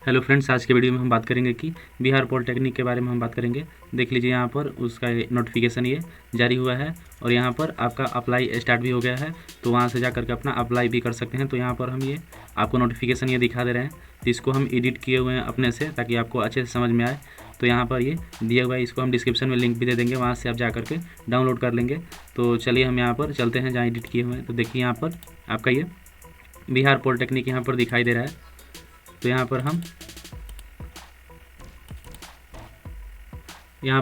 Hello friends, आज के video में हम बात करेंगे कि बिहार पॉलिटेक्निक के बारे में हम बात करेंगे। देख लीजिए यहाँ पर उसका नोटिफिकेशन ये जारी हुआ है और यहाँ पर आपका अप्लाई स्टार्ट भी हो गया है, तो वहाँ से जा करके अपना अप्लाई भी कर सकते हैं। तो यहाँ पर हम ये आपको नोटिफिकेशन ये दिखा दे रहे हैं, तो इसको हम एडिट किए हुए हैं अपने से ताकि आपको अच्छे से समझ में आए। तो यहाँ पर ये दिया हुआ है, इसको हम डिस्क्रिप्शन में लिंक भी दे देंगे, वहाँ से आप जा करके डाउनलोड कर लेंगे। तो चलिए हम यहाँ पर चलते हैं जहाँ एडिट किए हुए हैं। तो देखिए यहाँ पर आपका ये बिहार पॉलिटेक्निक यहाँ पर दिखाई दे रहा है। तो यहाँ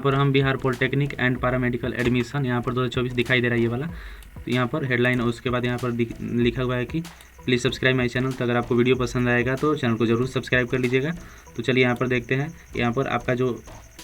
पर हम Bihar polytechnic and paramedical admission यहाँ पर 2024 दिखाई दे रहा है ये वाला। तो यहाँ पर हेडलाइन, उसके बाद यहाँ पर लिखा हुआ है कि प्लीज़ सब्सक्राइब माई चैनल। तो अगर आपको वीडियो पसंद आएगा तो चैनल को ज़रूर सब्सक्राइब कर लीजिएगा। तो चलिए यहाँ पर देखते हैं। यहाँ पर आपका जो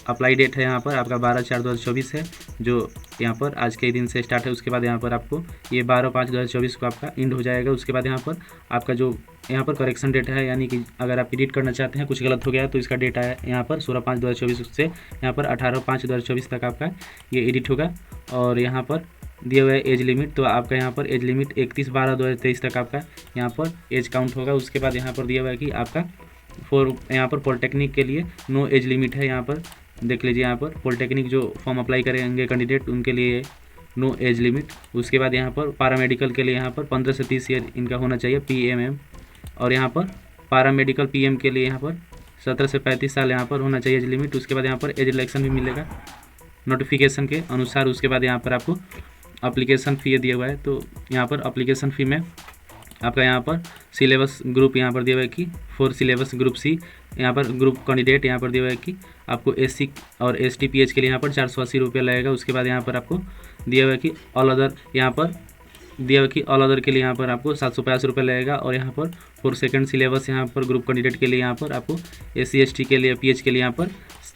अप्लाई डेट है यहाँ पर आपका 12/4/2024 है, जो यहाँ पर आज के दिन से स्टार्ट है। उसके बाद यहाँ पर आपको ये 12/5/2024 को आपका एंड हो जाएगा। उसके बाद यहाँ पर आपका जो यहाँ पर करेक्शन डेट है, यानी कि अगर आप एडिट करना चाहते हैं, कुछ गलत हो गया तो इसका डेट है यहाँ पर 16/5/2024 से यहाँ पर 18/5/2024 तक आपका ये एडिट होगा। और यहाँ पर दिए हुए एज लिमिट, तो आपका यहाँ पर एज लिमिट 31/12/2023 तक आपका यहाँ पर एज काउंट होगा। उसके बाद यहाँ पर दिया हुआ है कि आपका यहाँ पर पॉलिटेक्निक के लिए नो एज लिमिट है। यहाँ पर देख लीजिए, यहाँ पर पॉलिटेक्निक जो फॉर्म अप्लाई करेंगे कैंडिडेट, उनके लिए नो एज लिमिट। उसके बाद यहाँ पर पैरामेडिकल के लिए यहाँ पर 15 से 30 ईयर इनका होना चाहिए PMM। और यहाँ पर पैरामेडिकल PM के लिए यहाँ पर 17 से 35 साल यहाँ पर होना चाहिए एज लिमिट। उसके बाद यहाँ पर एज रिलैक्सेशन भी मिलेगा नोटिफिकेशन के अनुसार। उसके बाद यहाँ पर आपको एप्लीकेशन फ़ी दिया हुआ है। तो यहाँ पर एप्लीकेशन फ़ी में आपका यहाँ पर सिलेबस ग्रुप यहाँ पर दिया हुआ है कि फॉर सिलेबस ग्रुप C, यहाँ पर ग्रुप कैंडिडेट यहाँ पर दिया हुआ है कि आपको SC और ST PH के लिए यहाँ पर 480 रुपये लगेगा। उसके बाद यहाँ पर आपको दिया हुआ है कि ऑल अदर, यहाँ पर दिया हुआ कि ऑल अदर के लिए यहाँ पर आपको 750 रुपये लगेगा। और यहाँ पर फॉर सेकंड सिलेबस यहाँ पर ग्रुप कैंडिडेट के लिए यहाँ पर आपको SC ST के लिए PH के लिए यहाँ पर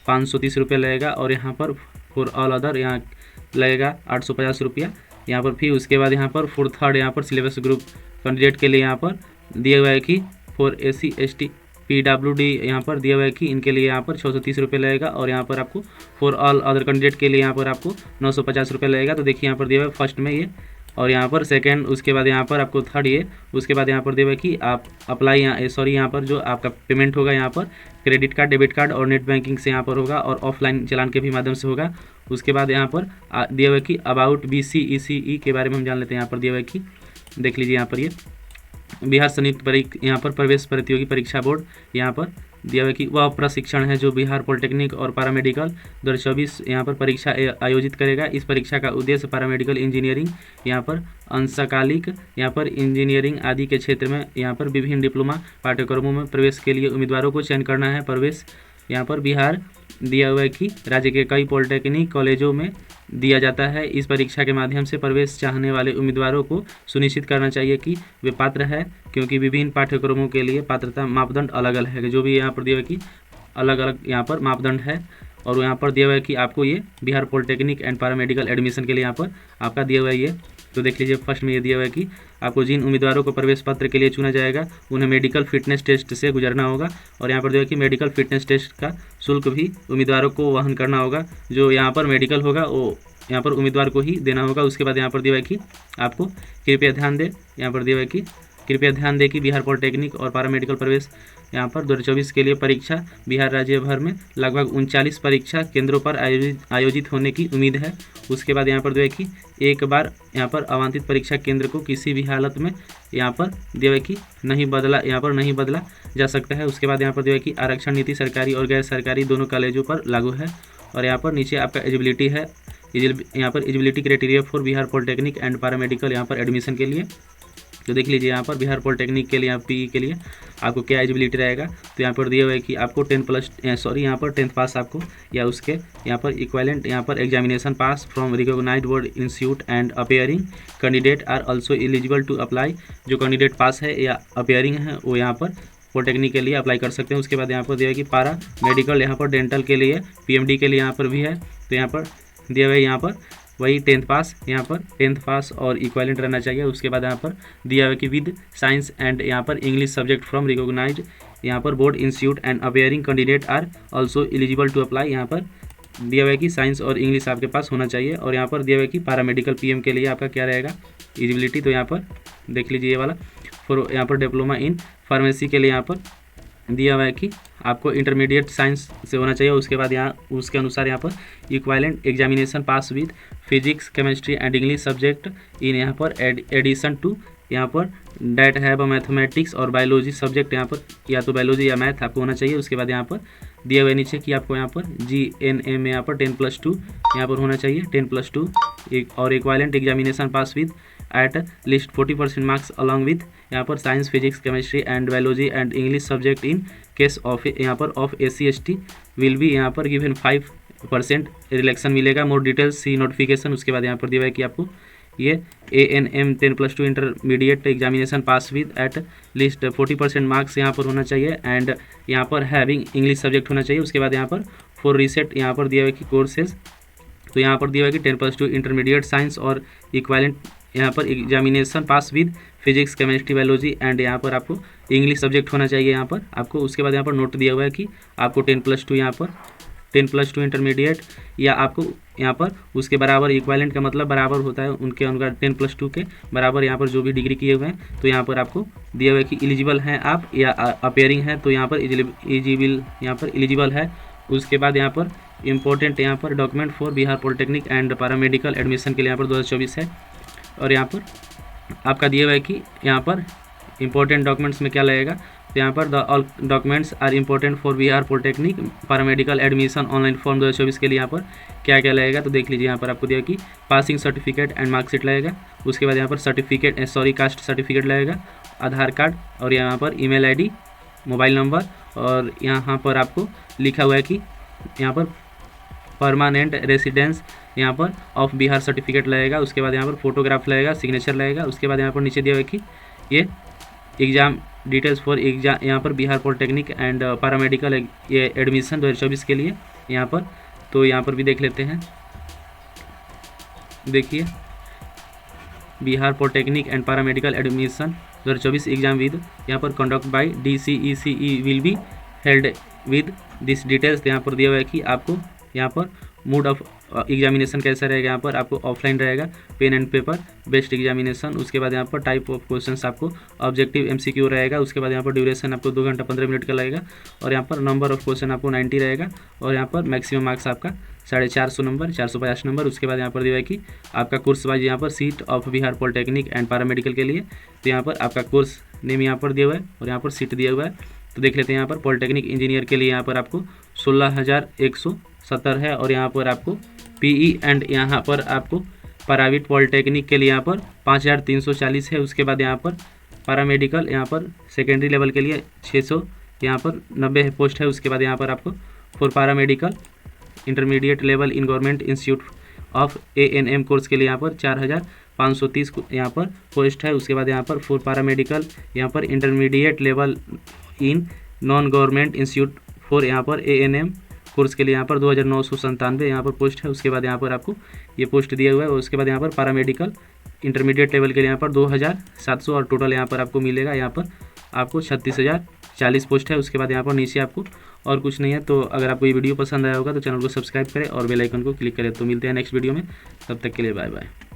530 रुपये लगेगा। और यहाँ पर फॉर ऑल अदर यहाँ लगेगा 850 रुपया यहाँ पर फी। उसके बाद यहाँ पर फॉर थर्ड यहाँ पर सिलेबस ग्रुप कैंडिडेट के लिए यहाँ पर दिया हुआ है कि फॉर SC ST PWD यहाँ पर दिया हुआ है कि इनके लिए यहाँ पर 630 रुपये लगेगा। और यहाँ पर आपको फॉर ऑल अदर कैंडिडेट के लिए यहाँ पर आपको 950 रुपये लगेगा। तो देखिए यहाँ पर दिया हुआ है फर्स्ट में ये, और यहाँ पर सेकंड, उसके बाद यहाँ पर आपको थर्ड ये। उसके बाद यहाँ पर दिया हुआ है कि आप अप्लाई यहाँ पर जो आपका पेमेंट होगा यहाँ पर क्रेडिट कार्ड, डेबिट कार्ड और नेट बैंकिंग से यहाँ पर होगा, और ऑफलाइन चालान के भी माध्यम से होगा। उसके बाद यहाँ पर दिया हुआ है कि अबाउट BC ECE के बारे में हम जान लेते हैं। यहाँ पर दिया हुआ है कि देख लीजिए, यहाँ पर ये बिहार संयुक्त यहाँ पर प्रवेश प्रतियोगी परीक्षा बोर्ड यहाँ पर दिया हुआ है कि वह प्रशिक्षण है जो बिहार पॉलिटेक्निक और पैरामेडिकल 2024 यहाँ पर परीक्षा आयोजित करेगा। इस परीक्षा का उद्देश्य पैरामेडिकल इंजीनियरिंग यहाँ पर अंशकालिक यहाँ पर इंजीनियरिंग आदि के क्षेत्र में यहाँ पर विभिन्न डिप्लोमा पाठ्यक्रमों में प्रवेश के लिए उम्मीदवारों को चयन करना है। प्रवेश यहाँ पर बिहार दिया हुआ है कि राज्य के कई पॉलिटेक्निक कॉलेजों में दिया जाता है। इस परीक्षा के माध्यम से प्रवेश चाहने वाले उम्मीदवारों को सुनिश्चित करना चाहिए कि वे पात्र है, क्योंकि विभिन्न पाठ्यक्रमों के लिए पात्रता मापदंड अलग अलग है। जो भी यहाँ पर दिया हुआ है कि अलग अलग यहाँ पर मापदंड है। और यहाँ पर दिया हुआ है कि आपको ये Bihar polytechnic and paramedical admission के लिए यहाँ पर आपका दिया हुआ है ये। तो देख लीजिए, फर्स्ट में ये दिया हुआ है कि आपको जिन उम्मीदवारों को प्रवेश पत्र के लिए चुना जाएगा उन्हें मेडिकल फिटनेस टेस्ट से गुजरना होगा। और यहाँ पर दिया है कि मेडिकल फिटनेस टेस्ट का शुल्क भी उम्मीदवारों को वहन करना होगा। जो यहाँ पर मेडिकल होगा वो यहाँ पर उम्मीदवार को ही देना होगा। उसके बाद यहाँ पर दिया हुआ है कि आपको कृपया ध्यान दें, यहाँ पर दिया हुआ है कि कृपया ध्यान दें कि बिहार पॉलिटेक्निक और पैरामेडिकल प्रवेश यहाँ पर 2024 के लिए परीक्षा बिहार राज्य भर में लगभग 39 परीक्षा केंद्रों पर आयोजित होने की उम्मीद है। उसके बाद यहाँ पर दिया है कि एक बार यहाँ पर आवंटित परीक्षा केंद्र को किसी भी हालत में यहाँ पर दिया है कि नहीं बदला जा सकता है। उसके बाद यहाँ पर दिया है कि आरक्षण नीति सरकारी और गैर सरकारी दोनों कॉलेजों पर लागू है। और यहाँ पर नीचे आपका एलिजिबिलिटी है, यहाँ पर eligibility criteria for Bihar polytechnic and paramedical यहाँ पर एडमिशन के लिए। तो देख लीजिए, यहाँ पर बिहार पॉलिटेक्निक के लिए PE के लिए आपको क्या एलिजिबिलिटी रहेगा। तो यहाँ पर दिया हुआ है कि आपको 10th पास आपको, या उसके यहाँ पर इक्विवेलेंट यहाँ पर examination pass from recognised board institute and appearing candidate are also eligible to apply. जो कैंडिडेट पास है या अपीयरिंग है वो यहाँ पर पॉलिटेक्निक के लिए अप्लाई कर सकते हैं। उसके बाद यहाँ पर दिया है कि पारा मेडिकल यहाँ पर डेंटल के लिए PMD के लिए यहाँ पर भी है। तो यहाँ पर दिया हुआ है यहाँ पर वही 10th पास, यहाँ पर 10th पास और इक्विवेलेंट रहना चाहिए। उसके बाद यहाँ पर दिया हुआ है कि विद साइंस एंड यहाँ पर इंग्लिश सब्जेक्ट फ्रॉम रिकॉग्नाइज्ड यहाँ पर board institute and appearing candidate are also eligible to apply. यहाँ पर दिया हुआ है कि साइंस और इंग्लिश आपके पास होना चाहिए। और यहाँ पर दिया हुआ है कि पैरामेडिकल PM के लिए आपका क्या रहेगा एलिजिबिलिटी। तो यहाँ पर देख लीजिए ये वाला, फॉर यहाँ पर डिप्लोमा इन फार्मेसी के लिए यहाँ पर दिया हुआ है कि आपको इंटरमीडिएट साइंस से होना चाहिए। उसके बाद यहाँ उसके अनुसार यहाँ पर equivalent examination pass with physics chemistry and English subject in यहाँ पर एडिशन टू यहाँ पर डैट हैव मैथमेटिक्स और बायोलॉजी सब्जेक्ट, यहाँ पर या तो बायोलॉजी या मैथ आपको होना चाहिए। उसके बाद यहाँ पर दिए हुए नीचे कि आपको यहाँ पर GNA में यहाँ पर 10+2 यहाँ पर होना चाहिए, 10+2 और equivalent examination pass with at least 40% marks along with यहाँ पर science physics chemistry and biology and English subject in case of यहाँ पर ऑफ SC/ST विल बी यहाँ पर गिवन 5% रिलैक्सन मिलेगा। मोर डिटेल्स सी नोटिफिकेशन। उसके बाद यहाँ पर दिया है कि आपको ये ANM 10+2 intermediate examination pass with at least 40% marks यहाँ पर होना चाहिए एंड यहाँ पर हैविंग इंग्लिश सब्जेक्ट होना चाहिए। उसके बाद यहाँ पर फॉर रीसेट यहाँ पर दिया हुआ कि कोर्सेज, तो यहाँ पर दिया हुआ कि 10+2 इंटरमीडिएट साइंस और इक्वालेंट यहाँ पर examination pass with physics chemistry biology and यहाँ पर आपको इंग्लिश सब्जेक्ट होना चाहिए यहाँ पर आपको। उसके बाद यहाँ पर नोट दिया हुआ है कि आपको 10+2 यहाँ पर 10+2 इंटरमीडिएट या आपको यहाँ पर उसके बराबर इक्वालेंट का मतलब बराबर होता है उनके अनुसार 10+2 के बराबर यहाँ पर जो भी डिग्री किए हुए हैं। तो यहाँ पर आपको दिया हुआ है कि एलिजिबल हैं आप या अपेयरिंग है, तो यहाँ पर एलिजिबल यहाँ पर एलिजिबल है। उसके बाद यहाँ पर इंपॉर्टेंट यहाँ पर document for Bihar polytechnic and paramedical admission के लिए यहाँ पर 2024 है। और यहाँ पर आपका दिया हुआ है कि यहाँ पर इंपॉर्टेंट डॉक्यूमेंट्स में क्या लगेगा, तो यहाँ पर the all documents are important for Bihar polytechnic paramedical admission online form 2024 के लिए यहाँ पर क्या क्या लगेगा। तो देख लीजिए यहाँ पर आपको दिया कि पासिंग सर्टिफिकेट एंड मार्कशीट लगेगा। उसके बाद यहाँ पर कास्ट सर्टिफिकेट लगेगा, आधार कार्ड और यहाँ पर ईमेल ID, मोबाइल नंबर और यहाँ पर आपको लिखा हुआ है कि यहाँ पर परमानेंट रेसिडेंस यहाँ पर ऑफ बिहार सर्टिफिकेट लगेगा। उसके बाद यहाँ पर फोटोग्राफ लगेगा, सिग्नेचर लगेगा। उसके बाद यहाँ पर नीचे दिया हुआ है कि ये एग्ज़ाम डिटेल्स फॉर एग्जाम यहाँ पर बिहार पॉलिटेक्निक एंड पैरामेडिकल ये एडमिशन 2024 के लिए यहाँ पर। तो यहाँ पर भी देख लेते हैं, देखिए Bihar polytechnic and paramedical admission 2024 exam with यहाँ पर conduct bye DCECE will be held with this details. यहाँ पर दिया हुआ है कि आपको यहाँ पर मोड ऑफ एग्जामिनेशन कैसा रहेगा, यहाँ पर आपको ऑफलाइन रहेगा, pen and paper based examination. उसके बाद यहाँ पर टाइप ऑफ क्वेश्चंस आपको ऑब्जेक्टिव MCQ रहेगा। उसके बाद यहाँ पर ड्यूरेशन आपको 2 घंटा 15 मिनट का लगेगा और यहाँ पर नंबर ऑफ क्वेश्चन आपको 90 रहेगा और यहाँ पर मैक्सिमम मार्क्स आपका 450 नंबर 450 नंबर। उसके बाद यहाँ पर दिया है कि आपका कोर्स वाइज यहाँ पर seat of Bihar polytechnic and paramedical के लिए, तो यहाँ पर आपका कोर्स नेम यहाँ पर दिया हुआ है और यहाँ पर सीट दिया हुआ है। तो देख लेते हैं यहाँ पर पॉलिटेक्निक इंजीनियर के लिए यहाँ पर आपको 16,170 है और यहाँ पर आपको PE एंड यहाँ पर आपको प्राइवेट पॉलिटेक्निक के लिए यहाँ पर 5,340 है। उसके बाद यहाँ पर पैरामेडिकल यहाँ पर सेकेंडरी लेवल के लिए 600 यहाँ पर 90 पोस्ट है। उसके बाद यहाँ पर आपको for paramedical intermediate level in government institute of ANM course के लिए यहाँ पर 4,530 यहाँ पर पोस्ट है। उसके बाद यहाँ पर फॉर पैरामेडिकल यहाँ पर intermediate level in non government institute for यहाँ पर ANM कोर्स के लिए यहाँ पर 2,997 यहाँ पर पोस्ट है। उसके बाद यहाँ पर आपको ये पोस्ट दिया हुआ है। उसके बाद यहाँ पर पैरामेडिकल इंटरमीडिएट लेवल के लिए यहाँ पर 2,700 और टोटल यहाँ पर आपको मिलेगा यहाँ पर आपको 36,040 पोस्ट है। उसके बाद यहाँ पर नीचे आपको और कुछ नहीं है। तो अगर आपको ये वीडियो पसंद आया होगा तो चैनल को सब्सक्राइब करें और बेल आइकन को क्लिक करें। तो मिलते हैं नेक्स्ट वीडियो में, तब तक के लिए बाय बाय।